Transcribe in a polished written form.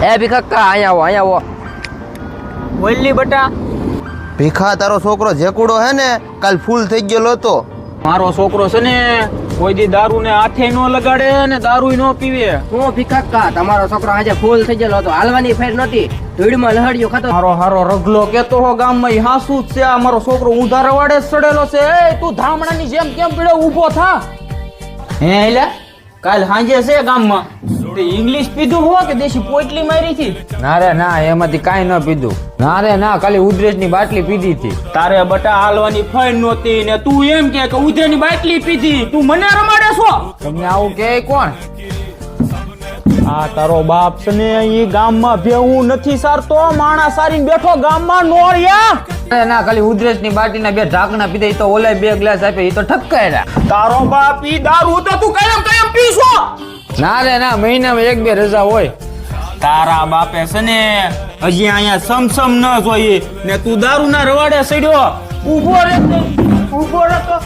એ ભીખા અહીંયા આવો બોલી બટા. ભીખા તારો છોકરો જેકુડો હે ને કાલ ફૂલ થઈ ગયેલો હતો. મારો છોકરો છે ને કોઈ દી દારૂ ને હાથે નો લગાડે ને દારૂ નો પીવે. હું ભીખા તમારો છોકરો આજે ફૂલ થઈ ગયેલો હતો, હાલવાની ફેર નહોતી, ધૂળમાં લહડ્યો ખાતો. મારો હારો રગલો કેતો હો ગામમાં ઈ હાસુ જ છે. આ મારો છોકરો ઊંધા રવાડે સડેલો છે. એ તું ધામણાની જેમ કેમ પીડે ઊભો થા. હે એલા કાલ સાંજે છે ગામમાં તે ઇંગ્લિશ પીધું હો કે દેશી પોટલી મારી હતી? ના રે ના, એમાંથી કાંઈ ન પીધું. ના રે ના, ખાલી ઉધરેસની બાટલી પીધી હતી. તારે બટા હાલવાની ફાઈન નહોતી ને તું એમ કે ઉધરેની બાટલી પીધી. તું મને રમાડે છો? તમને આવું કે કોણ? આ તારો બાપ છે ને ઈ ગામમાં ભેવું નથી સારતો, માણા સારીને બેઠો ગામમાં નોળિયા. અરે ના, ખાલી ઉધરેસની બાટલીના 2 ઢાંકણા પીધા. ઈ તો ઓલાય 2 ગ્લાસ આપે, ઈ તો ઠપકાયરા. તારો બાપ ઈ દારૂ તો તું કાયમ પીશો? ના રે ના, મહિનામાં 1-2 રજા હોય. તારા બાપે છે ને હજી અહીંયા સમસમ ન જોઈએ ને તું દારૂ ના રવાડે સડ્યો. ઊભો રે તો